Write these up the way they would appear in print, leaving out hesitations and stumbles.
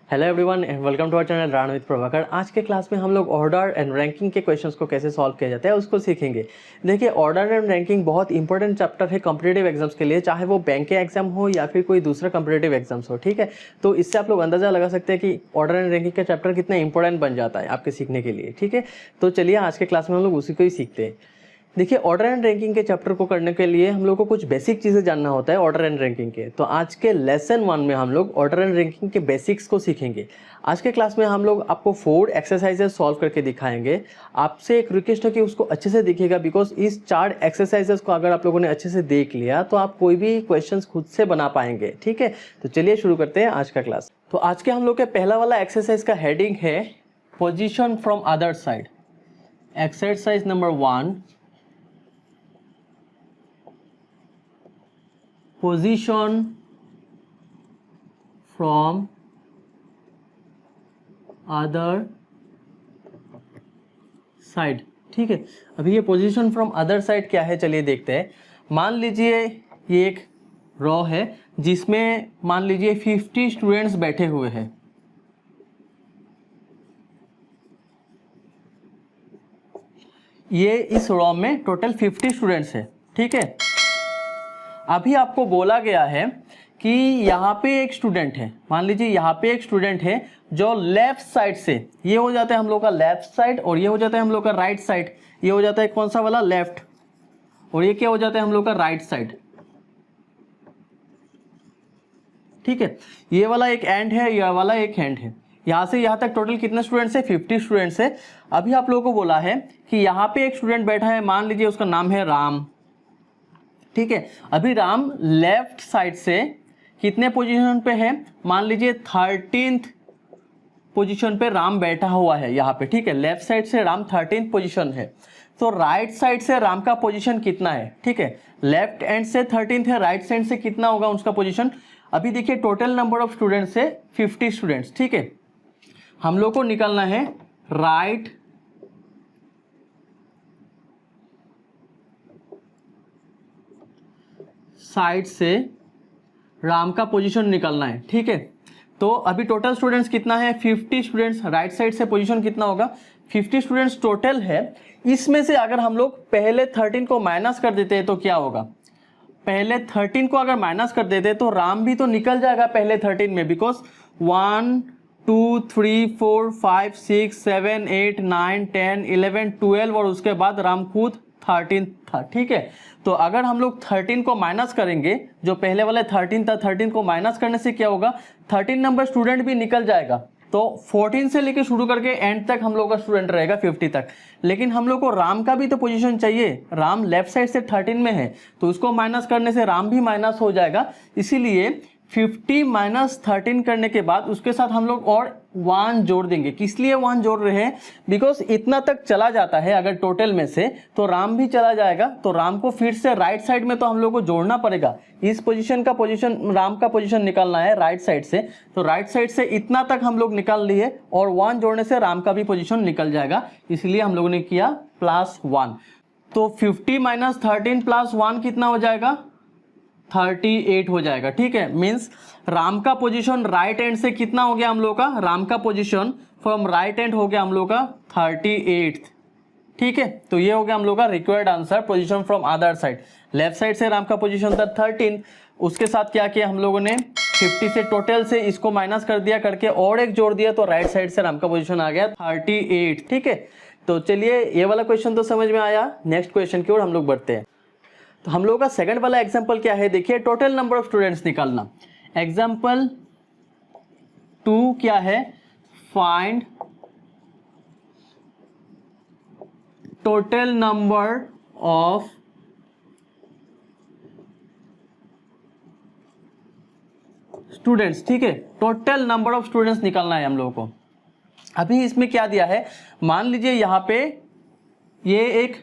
Hello everyone and welcome to our channel ran with Prabhakar. आज के class में हम लोग ऑर्डर एंड रैंकिंग के क्वेश्चंस को कैसे सॉल्व किया जाता है उसको सीखेंगे। देखिए, ऑर्डर एंड रैंकिंग बहुत इंपॉर्टेंट चैप्टर है कॉम्पिटिटिव एग्जाम्स के लिए, चाहे वो बैंक के एग्जाम हो या फिर कोई दूसरा कॉम्पिटिटिव एग्जाम्स हो। ठीक है, तो इससे आप लोग अंदाजा लगा सकते हैं कि ऑर्डर एंड रैंकिंग का चैप्टर कितना इंपॉर्टेंट बन जाता है आपके सीखने के लिए। ठीक है, तो चलिए आज के क्लास में हम लोग उसी को ही सीखते हैं। देखिए, ऑर्डर एंड रैंकिंग के चैप्टर को करने के लिए हम लोग को कुछ बेसिक चीज़ें जानना होता है ऑर्डर एंड रैंकिंग के। तो आज के लेसन 1 में हम लोग ऑर्डर एंड रैंकिंग के बेसिक्स को सीखेंगे। आज के क्लास में हम लोग आपको 4 एक्सरसाइजेस सॉल्व करके दिखाएंगे। आपसे एक रिक्वेस्ट है कि उसको अच्छे से देखिएगा, बिकॉज इस 4 एक्सरसाइजेस को अगर आप लोगों ने अच्छे से देख लिया तो आप कोई भी क्वेश्चंस खुद से बना पाएंगे। ठीक है, तो चलिए शुरू करते हैं आज का क्लास। तो आज के हम लोग के पहला वाला एक्सरसाइज का हेडिंग है position from other side. Exercise number 1, position from other side. ठीक है, अभी ये पोजीशन फ्रॉम अदर साइड क्या है चलिए देखते हैं। मान लीजिए ये एक रो है जिसमें मान लीजिए 50 स्टूडेंट्स बैठे हुए हैं। ये इस रो में टोटल 50 स्टूडेंट्स है। ठीक है, अभी आपको बोला गया है कि यहाँ पे एक स्टूडेंट है, मान लीजिए यहाँ पे एक स्टूडेंट है जो लेफ्ट साइड से, ये हो जाता है हम लोग का लेफ्ट साइड और ये हो जाता है हम लोग का राइट साइड। ये हो जाता है कौन सा वाला, लेफ्ट, और ये क्या हो जाता है हम लोग का राइट साइड। ठीक है, ये वाला एक एंड है, ये वाला एक एंड है। यहाँ से यहाँ तक टोटल कितने स्टूडेंट्स है, 50 स्टूडेंट्स है। अभी आप लोगों को बोला है कि यहाँ पे एक स्टूडेंट बैठा है, मान लीजिए उसका नाम है राम। ठीक है, अभी राम लेफ्ट साइड से कितने पोजीशन पे है, मान लीजिए 13th पोजीशन पे राम बैठा हुआ है यहाँ पे। ठीक है, लेफ्ट साइड से राम 13th पोजीशन है, तो राइट साइड से राम का पोजीशन कितना है। ठीक है, लेफ्ट एंड से 13th है, राइट साइड से कितना होगा उसका पोजीशन। अभी देखिए टोटल नंबर ऑफ स्टूडेंट्स है 50 स्टूडेंट्स। ठीक है, हम लोग को निकालना है राइट साइड से राम का पोजीशन निकालना है। ठीक है, तो अभी टोटल स्टूडेंट्स कितना है, 50 स्टूडेंट्स। राइट साइड से पोजीशन कितना होगा, 50 स्टूडेंट्स टोटल है। इसमें से अगर हम लोग पहले 13 को माइनस कर देते हैं तो क्या होगा, पहले 13 को अगर माइनस कर देते तो राम भी तो निकल जाएगा पहले 13 में, बिकॉज 1 2 3 4 5 6 7 8 9 10 11 12 और उसके बाद राम खुद 13 था। ठीक है, तो अगर हम लोग 13 को माइनस करेंगे, जो पहले वाले 13 था, 13 को माइनस करने से क्या होगा, 13 नंबर स्टूडेंट भी निकल जाएगा। तो 14 से लेके शुरू करके एंड तक हम लोग का स्टूडेंट रहेगा 50 तक। लेकिन हम लोग को राम का भी तो पोजीशन चाहिए, राम लेफ्ट साइड से 13 में है, तो उसको माइनस करने से राम भी माइनस हो जाएगा। इसीलिए 50 माइनस 13 करने के बाद उसके साथ हम लोग और 1 जोड़ देंगे। किस लिए 1 जोड़ रहे हैं, बिकॉज इतना तक चला जाता है अगर टोटल में से, तो राम भी चला जाएगा, तो राम को फिर से राइट साइड में तो हम लोग को जोड़ना पड़ेगा। इस पोजीशन का पोजीशन, राम का पोजीशन निकालना है राइट साइड से, तो राइट साइड से इतना तक हम लोग निकाल लिए और 1 जोड़ने से राम का भी पोजीशन निकल जाएगा। इसलिए हम लोगों ने किया +1। तो 50 माइनस 13 +1 कितना हो जाएगा, 38 हो जाएगा। ठीक है, मीन्स राम का पोजीशन राइट एंड से कितना हो गया हम लोग का, राम का पोजीशन फ्रॉम राइट एंड हो गया हम लोग का 38। ठीक है, तो ये हो गया हम लोग का required answer, position from other side. Left side से राम का पोजीशन था 13, उसके साथ क्या किया हम लोगों ने, 50 से टोटल से इसको माइनस कर दिया, करके और एक जोड़ दिया, तो राइट साइड से राम का पोजीशन आ गया 38। ठीक है, तो चलिए ये वाला क्वेश्चन तो समझ में आया। नेक्स्ट क्वेश्चन की ओर हम लोग बढ़ते हैं। तो हम लोग का सेकंड वाला एग्जांपल क्या है, देखिए टोटल नंबर ऑफ स्टूडेंट्स निकालना। एग्जांपल 2 क्या है, find total number of students. ठीक है, टोटल नंबर ऑफ स्टूडेंट्स निकालना है हम लोगों को। अभी इसमें क्या दिया है, मान लीजिए यहाँ पे ये एक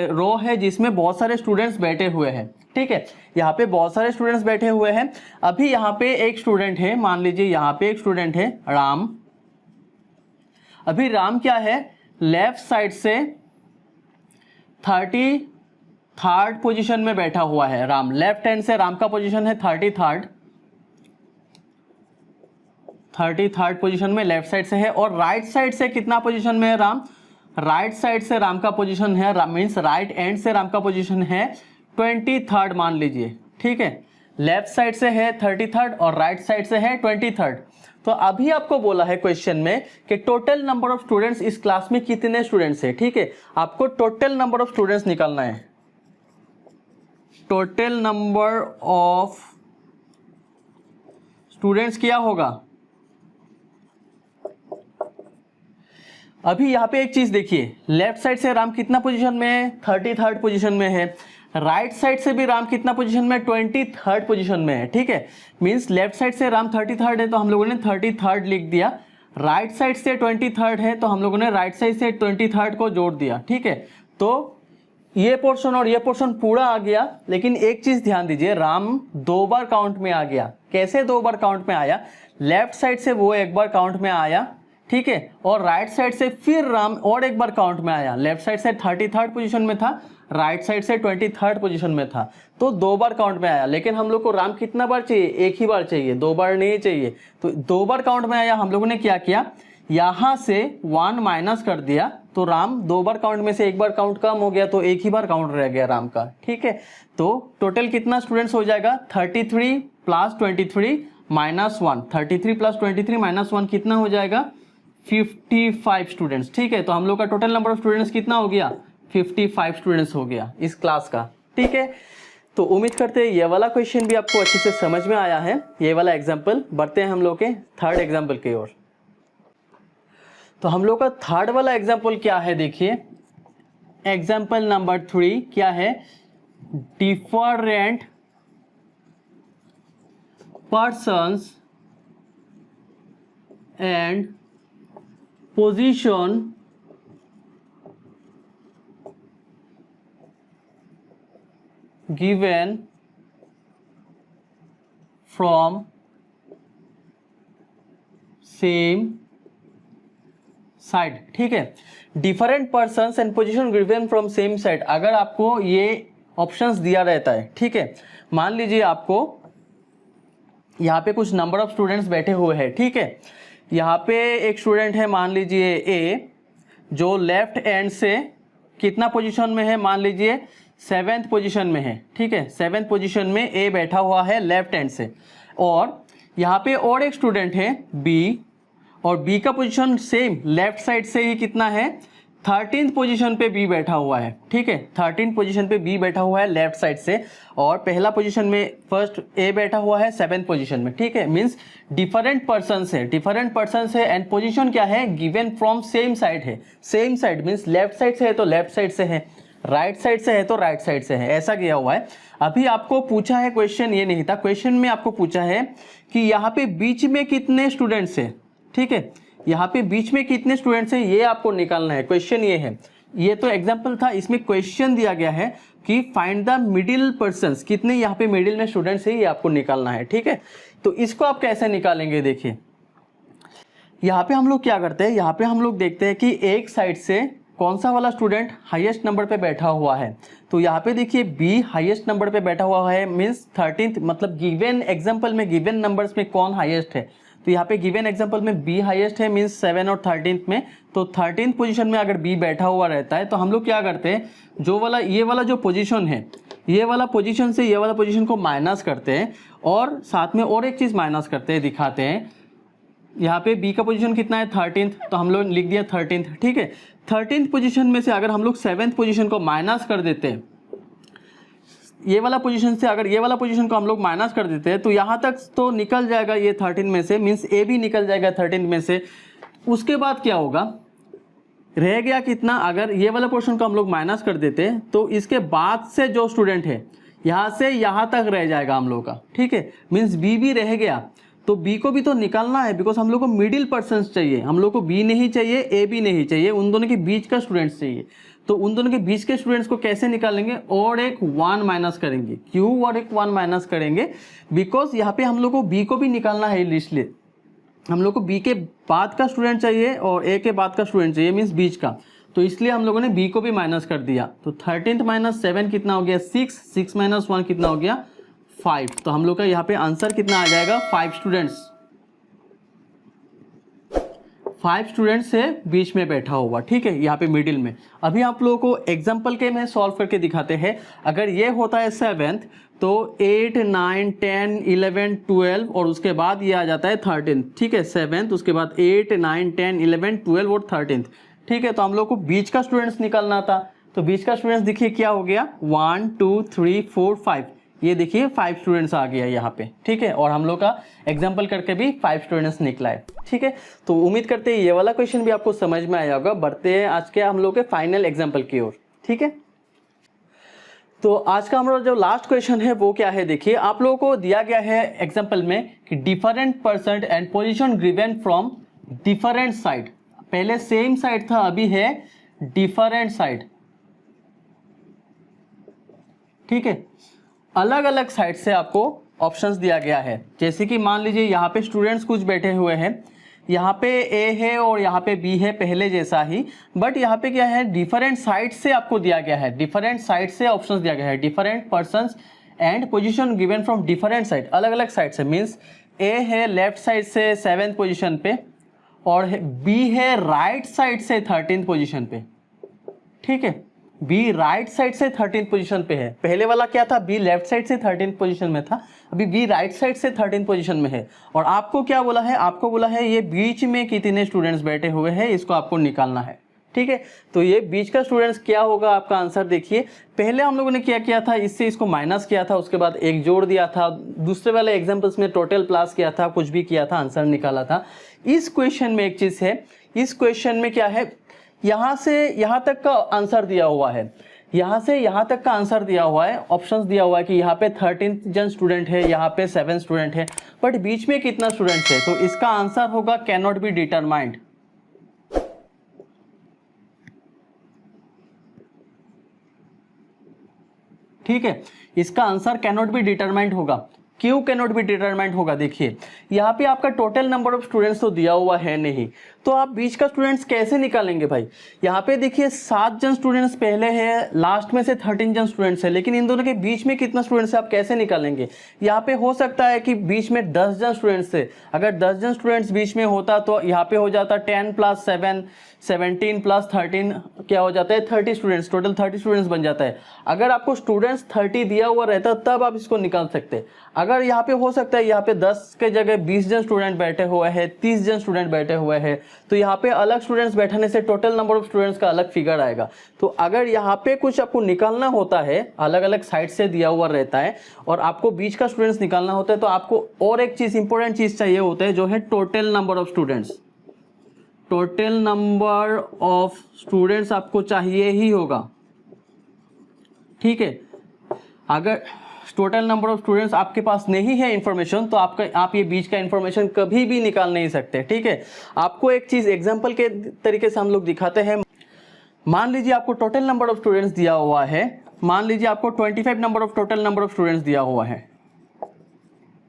रो है जिसमें बहुत सारे स्टूडेंट्स बैठे हुए हैं। ठीक है, यहाँ पे बहुत सारे स्टूडेंट्स बैठे हुए हैं। अभी यहाँ पे एक स्टूडेंट है, मान लीजिए यहाँ पे एक स्टूडेंट है राम। अभी राम क्या है, लेफ्ट साइड से 30 थर्ड पोजीशन में बैठा हुआ है राम। लेफ्ट हैंड से राम का पोजीशन है 33rd पोजीशन में लेफ्ट साइड से है, और राइट साइड से कितना पोजीशन में है राम? राइट साइड से राम का पोजीशन है, मीन्स राइट एंड से राम का पोजीशन है 23rd मान लीजिए, ठीक है। लेफ्ट साइड से है 33rd और राइट साइड से है 23rd। तो अभी आपको बोला है क्वेश्चन में कि टोटल नंबर ऑफ स्टूडेंट्स इस क्लास में कितने स्टूडेंट्स है, ठीक है। आपको टोटल नंबर ऑफ स्टूडेंट्स निकालना है। टोटल नंबर ऑफ स्टूडेंट्स क्या होगा? अभी यहाँ पे एक चीज देखिए, लेफ्ट साइड से राम कितना पोजीशन में है? 33rd पोजीशन में है। राइट साइड से भी राम कितना पोजीशन में? 23rd पोजीशन में है, ठीक है। मींस लेफ्ट साइड से राम 33rd है तो हम लोगों ने 33rd लिख दिया, राइट साइड से 23rd है तो हम लोगों ने राइट साइड से 23rd को जोड़ दिया, ठीक है। तो ये पोर्शन और ये पोर्शन पूरा आ गया, लेकिन एक चीज ध्यान दीजिए, राम 2 बार काउंट में आ गया। कैसे 2 बार काउंट में आया? लेफ्ट साइड से वो 1 बार काउंट में आया, ठीक है, और राइट साइड से फिर राम और 1 बार काउंट में आया। लेफ्ट साइड से 33rd पोजीशन में था, राइट साइड से 23rd पोजीशन में था, तो 2 बार काउंट में आया। लेकिन हम लोग को राम कितना बार चाहिए? 1 ही बार चाहिए, 2 बार नहीं चाहिए। तो 2 बार काउंट में आया, हम लोगों ने क्या किया, यहाँ से 1 माइनस कर दिया, तो राम 2 बार काउंट में से 1 बार काउंट कम हो गया, तो 1 ही बार काउंट रह गया राम का, ठीक है। तो टोटल कितना स्टूडेंट्स हो जाएगा? 33 + 23 - 1, 33 + 23 - 1 कितना हो जाएगा? 55 स्टूडेंट्स, ठीक है। तो हम लोग का टोटल नंबर ऑफ स्टूडेंट्स कितना हो गया? 55 स्टूडेंट्स हो गया इस क्लास का, ठीक है। तो उम्मीद करते हैं ये वाला क्वेश्चन भी आपको अच्छे से समझ में आया है, ये वाला एग्जाम्पल। बढ़ते हैं हम लोग के थर्ड एग्जाम्पल की ओर। तो हम लोग का थर्ड वाला एग्जाम्पल क्या है, देखिए एग्जाम्पल नंबर 3 क्या है? Different persons and position given from same side, ठीक है। Different persons and position given from same side, अगर आपको ये ऑप्शंस दिया रहता है, ठीक है। मान लीजिए आपको यहाँ पे कुछ नंबर ऑफ स्टूडेंट्स बैठे हुए हैं, ठीक है। यहाँ पे एक स्टूडेंट है, मान लीजिए ए, जो लेफ्ट एंड से कितना पोजीशन में है? मान लीजिए 7th पोजीशन में है, ठीक है। 7th पोजीशन में ए बैठा हुआ है लेफ्ट हैंड से, और यहाँ पे और एक स्टूडेंट है बी, और बी का पोजीशन सेम लेफ्ट साइड से ही कितना है? 13th पोजीशन पे बी बैठा हुआ है, ठीक है। 13th पोजीशन पे बी बैठा हुआ है लेफ्ट साइड से, और पहला पोजीशन में फर्स्ट ए बैठा हुआ है 7th पोजीशन में, ठीक है। मींस डिफरेंट पर्सन्स है, डिफरेंट पर्सन्स है, एंड पोजीशन क्या है? गिवन फ्रॉम सेम साइड है। Same side means left side से है तो लेफ्ट साइड से है, राइट साइड से है तो राइट साइड से है, ऐसा किया हुआ है। अभी आपको पूछा है, क्वेश्चन ये नहीं था, क्वेश्चन में आपको पूछा है कि यहाँ पे बीच में कितने स्टूडेंट्स है, ठीक है। यहाँ पे बीच में कितने स्टूडेंट्स हैं ये आपको निकालना है, क्वेश्चन ये है। ये तो एग्जाम्पल था, इसमें क्वेश्चन दिया गया है कि फाइंड द मिडिल पर्सन्स, कितने यहाँ पे मिडिल में स्टूडेंट्स है ये आपको निकालना है, ठीक है। तो इसको आप कैसे निकालेंगे? देखिए यहाँ पे हम लोग क्या करते हैं, यहाँ पे हम लोग देखते हैं कि एक साइड से कौन सा वाला स्टूडेंट हाईएस्ट नंबर पे बैठा हुआ है। तो यहाँ पे देखिए बी हाईएस्ट नंबर पे बैठा हुआ है, मीन्स 13th, मतलब गिवन एग्जाम्पल में गिवन नंबर्स में कौन हाईएस्ट है? तो यहाँ पे गिवन एग्जाम्पल में बी हाईएस्ट है, मीन्स 7 और 13th में। तो 13th पोजीशन में अगर बी बैठा हुआ रहता है तो हम लोग क्या करते हैं, जो वाला ये वाला जो पोजीशन है, ये वाला पोजीशन से ये वाला पोजीशन को माइनस करते हैं, और साथ में और एक चीज़ माइनस करते हैं, दिखाते हैं। यहाँ पे बी का पोजीशन कितना है? 13th, तो हम लोग लिख दिया 13th, ठीक है। 13th पोजीशन में से अगर हम लोग 7th पोजीशन को माइनस कर देते हैं, ये वाला पोजीशन से अगर ये वाला पोजीशन को हम लोग माइनस कर देते हैं, तो यहाँ तक तो निकल जाएगा ये 13 में से, मीन्स ए भी निकल जाएगा 13 में से। उसके बाद क्या होगा? रह गया कितना? अगर ये वाला पोर्शन को हम लोग माइनस कर देते हैं तो इसके बाद से जो स्टूडेंट है यहाँ से यहाँ तक रह जाएगा हम लोग का, ठीक है। मीन्स बी भी रह गया, तो बी को भी तो निकालना है, बिकॉज हम लोग को मिडिल पर्सन्स चाहिए, हम लोग को बी नहीं चाहिए, ए भी नहीं चाहिए, उन दोनों के बीच का स्टूडेंट्स चाहिए। तो उन दोनों के बीच के स्टूडेंट्स को कैसे निकालेंगे? और एक 1 माइनस करेंगे। क्यों और एक 1 माइनस करेंगे? बिकॉज यहाँ पे हम लोग को बी को भी निकालना है, इसलिए हम लोग को बी के बाद का स्टूडेंट चाहिए और ए के बाद का स्टूडेंट चाहिए, मीन्स बीच का। तो इसलिए हम लोगों ने बी को भी माइनस कर दिया। तो 13th माइनस 7 कितना हो गया 6, 6 माइनस 1 कितना हो गया 5। तो हम लोग का यहाँ पे आंसर कितना आ जाएगा 5 स्टूडेंट्स। 5 स्टूडेंट्स से बीच में बैठा हुआ, ठीक है, यहाँ पे मिडिल में। अभी आप लोगों को एग्जाम्पल के में सॉल्व करके दिखाते हैं। अगर ये होता है 7th तो 8, 9, 10, 11, 12 और उसके बाद ये आ जाता है 13th, ठीक है। 7th उसके बाद 8, 9, 10, 11, 12 और 13th, ठीक है। तो हम लोग को बीच का स्टूडेंट्स निकालना था। तो बीच का स्टूडेंट्स देखिए क्या हो गया 1, 2, 3, 4, 5। ये देखिए 5 स्टूडेंट्स आ गया यहाँ पे, ठीक है। और हम लोग का एग्जाम्पल करके भी 5 स्टूडेंट्स निकला है, ठीक है। तो उम्मीद करते हैं ये वाला क्वेश्चन भी आपको समझ में आया होगा। बढ़ते हैं आज के हम लोग के फाइनल एग्जाम्पल की ओर, ठीक है। तो आज का हमारा जो लास्ट क्वेश्चन है वो क्या है, देखिए आप लोगों को दिया गया है एग्जाम्पल में कि different percent and position given from different side. पहले सेम साइड था, अभी है डिफरेंट साइड, ठीक है। अलग अलग साइड से आपको ऑप्शंस दिया गया है। जैसे कि मान लीजिए यहाँ पे स्टूडेंट्स कुछ बैठे हुए हैं, यहाँ पे ए है और यहाँ पे बी है पहले जैसा ही, बट यहाँ पे क्या है डिफरेंट साइड से आपको दिया गया है। डिफरेंट साइड से ऑप्शंस दिया गया है, different persons and position given from different side, अलग अलग साइड से। मीन्स ए है लेफ्ट साइड से 7th पोजीशन पे और बी है राइट साइड से 13th पोजीशन पे, ठीक है। बी राइट साइड से 13th पोजीशन पे है। पहले वाला क्या था, बी लेफ्ट साइड से 13th पोजीशन में था, अभी बी राइट साइड से 13th पोजीशन में है। और आपको क्या बोला है, आपको बोला है ये बीच में कितने स्टूडेंट्स बैठे हुए हैं इसको आपको निकालना है, ठीक है। तो ये बीच का स्टूडेंट्स क्या होगा आपका आंसर देखिए। पहले हम लोगों ने क्या किया था, इससे इसको माइनस किया था, उसके बाद एक जोड़ दिया था। दूसरे वाले एग्जाम्पल्स में टोटल प्लस किया था, कुछ भी किया था, आंसर निकाला था। इस क्वेश्चन में एक चीज है, इस क्वेश्चन में क्या है, यहाँ से यहाँ तक का आंसर दिया हुआ है, यहाँ से यहाँ तक का आंसर दिया हुआ है, ऑप्शंस दिया हुआ है कि यहाँ पे 13th जन स्टूडेंट है, यहाँ पे 7 स्टूडेंट है, बट बीच में कितना स्टूडेंट्स है। तो इसका आंसर होगा कैन नॉट बी डिटरमाइंड, ठीक है। इसका answer can not be determined होगा। क्यों कैन नॉट बी डिटरमाइंड होगा, देखिए यहाँ पे आपका टोटल नंबर ऑफ स्टूडेंट्स तो दिया हुआ है नहीं, तो आप बीच का स्टूडेंट्स कैसे निकालेंगे भाई। यहाँ पे देखिए 7 जन स्टूडेंट्स पहले है, लास्ट में से 13 जन स्टूडेंट्स है, लेकिन इन दोनों के बीच में कितना स्टूडेंट्स है आप कैसे निकालेंगे। यहाँ पे हो सकता है कि बीच में 10 जन स्टूडेंट्स है, अगर 10 जन स्टूडेंट्स बीच में होता तो यहाँ पे हो जाता 10 + 7, 17 + 13 क्या हो जाता है 30 स्टूडेंट्स, टोटल 30 स्टूडेंट्स बन जाता है। अगर आपको स्टूडेंट्स 30 दिया हुआ रहता तब आप इसको निकाल सकते। अगर यहाँ पे हो सकता है यहाँ पे 10 के जगह 20 जन स्टूडेंट बैठे हुए हैं, 30 जन स्टूडेंट बैठे हुए हैं, तो यहाँ पे अलग स्टूडेंट्स बैठने से टोटल नंबर ऑफ स्टूडेंट्स का अलग फिगर आएगा। तो अगर यहाँ पे कुछ आपको निकालना होता है, अलग अलग साइड से दिया हुआ रहता है और आपको बीच का स्टूडेंट्स निकालना होता है, तो आपको और एक चीज इंपॉर्टेंट चीज चाहिए होता है जो है total number of students. Total number of students आपको चाहिए ही होगा, ठीक है। अगर टोटल नंबर ऑफ स्टूडेंट्स आपके पास नहीं है इंफॉर्मेशन, तो आप ये बीच का इंफॉर्मेशन कभी भी निकाल नहीं सकते, ठीक है। आपको एक चीज एग्जांपल के तरीके से हम लोग दिखाते हैं। मान लीजिए आपको टोटल नंबर ऑफ स्टूडेंट्स दिया हुआ है, मान लीजिए आपको 25 number of total number of students दिया हुआ है,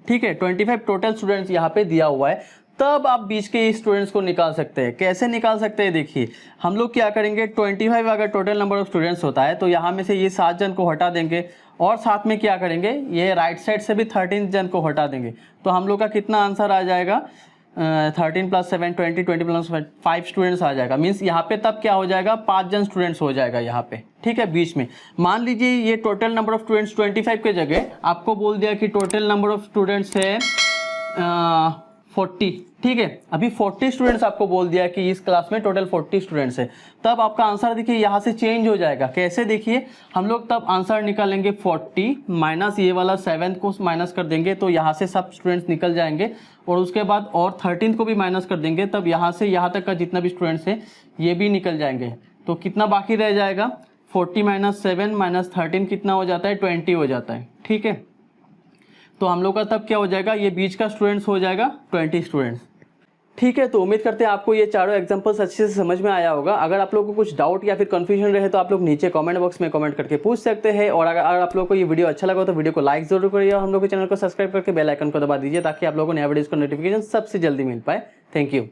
ठीक है। 25 टोटल स्टूडेंट्स यहाँ पे दिया हुआ है, तब आप बीच के स्टूडेंट्स को निकाल सकते हैं। कैसे निकाल सकते हैं, देखिए हम लोग क्या करेंगे, 25 अगर टोटल नंबर ऑफ स्टूडेंट्स होता है तो यहाँ में से ये 7 जन को हटा देंगे और साथ में क्या करेंगे, ये राइट साइड से भी 13 जन को हटा देंगे। तो हम लोग का कितना आंसर आ जाएगा 13 + 7 20, 20 + 5 स्टूडेंट्स आ जाएगा। मीन्स यहाँ पे तब क्या हो जाएगा 5 जन स्टूडेंट्स हो जाएगा यहाँ पे, ठीक है, बीच में। मान लीजिए ये टोटल नंबर ऑफ स्टूडेंट्स 25 के जगह आपको बोल दिया कि टोटल नंबर ऑफ स्टूडेंट्स है 40, ठीक है। अभी 40 स्टूडेंट्स आपको बोल दिया कि इस क्लास में टोटल 40 स्टूडेंट्स है, तब आपका आंसर देखिए यहाँ से चेंज हो जाएगा। कैसे, देखिए हम लोग तब आंसर निकालेंगे 40 माइनस ये वाला 7 को माइनस कर देंगे, तो यहाँ से सब स्टूडेंट्स निकल जाएंगे और उसके बाद और 13 को भी माइनस कर देंगे, तब यहाँ से यहाँ तक का जितना भी स्टूडेंट्स है ये भी निकल जाएंगे। तो कितना बाकी रह जाएगा, 40 - 7 - 13 कितना हो जाता है 20 हो जाता है, ठीक है। तो हम लोग का तब क्या हो जाएगा, ये बीच का स्टूडेंट्स हो जाएगा 20 स्टूडेंट्स, ठीक है। तो उम्मीद करते हैं आपको ये चारों एग्जांपल्स अच्छे से समझ में आया होगा। अगर आप लोगों को कुछ डाउट या फिर कंफ्यूजन रहे तो आप लोग नीचे कमेंट बॉक्स में कमेंट करके पूछ सकते हैं। और अगर आप लोगों को ये वीडियो अच्छा लगा तो वीडियो को लाइक जरूर करिए और हम लोग के चैनल को सब्सक्राइब करके बेल आइकन को दबा दीजिए, ताकि आप लोगों को नया वीडियोस का नोटिफिकेशन सबसे जल्दी मिल पाए। Thank you.